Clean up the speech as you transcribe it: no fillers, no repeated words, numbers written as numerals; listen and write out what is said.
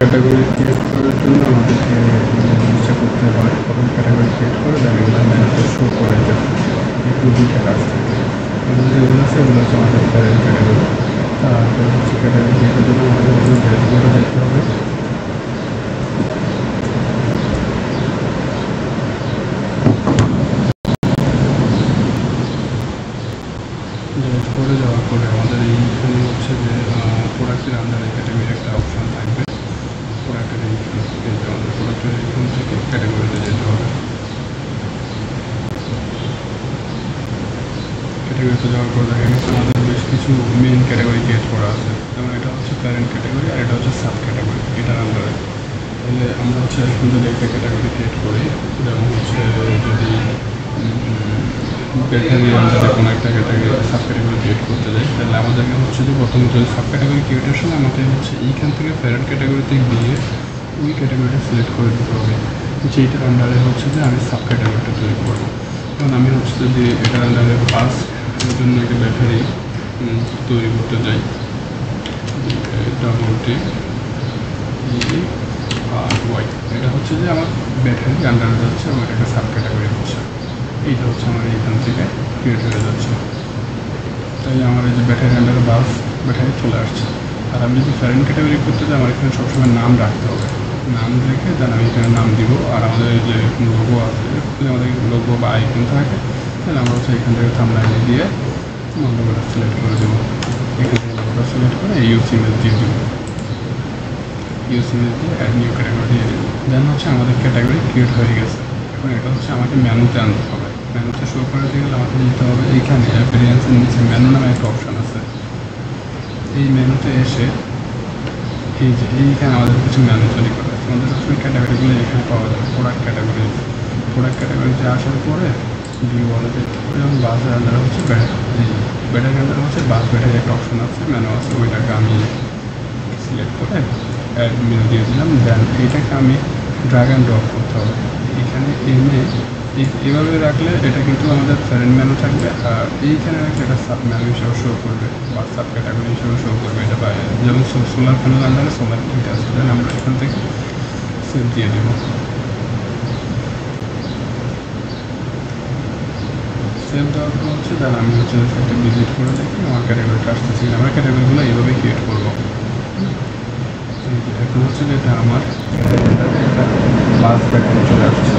Category create করার জন্য আমাদেরকে জিনিসটা করতে হয়। প্রথম ক্যাটাগরি ক্রিয়েট করে দেন এগুলো ম্যানেজার শো করে যে একটু দুইটা কাজ থাকে। এগুলো যেগুলো আছে এগুলো হচ্ছে আমাদের প্যারেন্ট ক্যাটাগরি। তারপর হচ্ছে ক্যাটাগরি ক্রিয়েটের জন্য আমাদের হচ্ছে ড্যাশবোর্ডে যেতে হবে। ড্যাশবোর্ডে যাওয়ার পরে আমাদের এইখানে হচ্ছে যে প্রোডাক্টের আন্ডারে ক্যাটাগরি একটা অপশান থাকবে। প্রোডাক্টের এইখান থেকে আমাদের প্রোডাক্টের এইখান থেকে ক্যাটাগরিতে যেতে হবে। ক্যাটাগরিতে যাওয়ার পর দেখা গেছে আমাদের বেশ কিছু মেন ক্যাটাগরি ক্রিয়েট করা আছে। যেমন এটা হচ্ছে প্যারেন্ট ক্যাটাগরি আর এটা হচ্ছে সাব ক্যাটাগরি এটার আন্ডারে। তাহলে আমরা হচ্ছে এখন যদি একটা ক্যাটাগরি ক্রিয়েট করি, যেমন হচ্ছে যদি ব্যাটারি আন্ডারে কোনো একটা ক্যাটাগরি সাব ক্যাটাগরি ক্রিয়েট করতে যাই, তাহলে আমাদেরকে হচ্ছে যে প্রথমে যদি সাব ক্যাটাগরি ক্রিয়েটের সময় আমাদের হচ্ছে এইখান থেকে প্যারেন্ট ক্যাটাগরিতে গিয়ে ওই ক্যাটাগরিটা সিলেক্ট করে দিতে হবে, যেটার আন্ডারে হচ্ছে যে আমি সাব ক্যাটাগরিটা তৈরি করবো। কারণ আমি হচ্ছে যদি এটার আন্ডারে ফার্স্ট এর জন্য একটা ব্যাটারি তৈরি করতে যাই, ডব্লিউটি আর ওয়াই, এটা হচ্ছে যে আমার ব্যাটারি আন্ডারে যাচ্ছে এবং এটা একটা সাব ক্যাটাগরি হচ্ছে। এইটা হচ্ছে আমার এইখান থেকে ক্রিয়েট হয়ে যাচ্ছে। তাই আমার এই যে ব্যাটারি আন্ডারে বাস ব্যাটারি চলে আসছে। আর আমি যদি প্যারেন্ট ক্যাটাগরি করতে চাই আমার এখানে সবসময় নাম রাখতে হবে। নাম রেখে দেন আমি এখানে নাম দিব। আর আমাদের এই যে লোগো আছে, যদি আমাদের লোগো বা আইকন থাকে তাহলে আমরা হচ্ছে এখান থেকে থাম্বনেইলে দিয়ে লোগোটা সিলেক্ট করে দেবো। এখান থেকে লোগোটা সিলেক্ট করে ইউজ ইমেজ দিয়ে দেবো। ইউজ ইমেজ দিয়ে অ্যাড নিউ ক্যাটাগরি দিয়ে দেবো। দেন হচ্ছে আমাদের ক্যাটাগরি ক্রিয়েট হয়ে গেছে। এখন এটা হচ্ছে আমাকে মেনুতে আনতে হবে। মেনুতে শো করাতে গেলে আমাকে যেতে হবে এইখানে অ্যাপিয়ারেন্সের নিচে মেনু নামে একটা অপশান আছে। এই মেনুতে এসে এই যে এইখানে আমাদের কিছু মেনু তৈরি করা আছে। আমাদের সবসময় ক্যাটাগরিগুলো এখানে পাওয়া যাবে। প্রোডাক্ট ক্যাটাগরিতে আসার পরে ভিউ ওয়ালেতে যেমন বাসের আন্ডারে হচ্ছে ব্যাটারি আন্ডারে হচ্ছে বাস ব্যাটারি একটা অপশান আছে, মেনু আছে, ওইটাকে আমি সিলেক্ট করে অ্যাড মেনু দিয়ে দিলাম। দেন এইটাকে আমি ড্র্যাগ অ্যান্ড ড্রপ করতে হবে। এখানে এনে এভাবে রাখলে এটা কিন্তু আমাদের প্যারেন্ট মেনু থাকবে, আর এইখানে রাখলে এটা সাব মেনু হিসেবে শো করবে বা সাব ক্যাটাগরি হিসেবে শো করবে। এটা যেমন সোলার প্যানেল আন্ডারে সোলার কিট আছে, দেন আমরা এখান থেকে সেভ দিয়ে দেব। সেভ দেওয়ার পর হচ্ছে দেন আমি হচ্ছে একটা ভিজিট করে দেখি আমার ক্যাটাগরিটা আসতেছি। আমরা ক্যাটাগরিগুলো এইভাবে ক্রিয়েট করবো। এখন হচ্ছে যেটা আমার বাস ব্যাটারি চলে আসছে।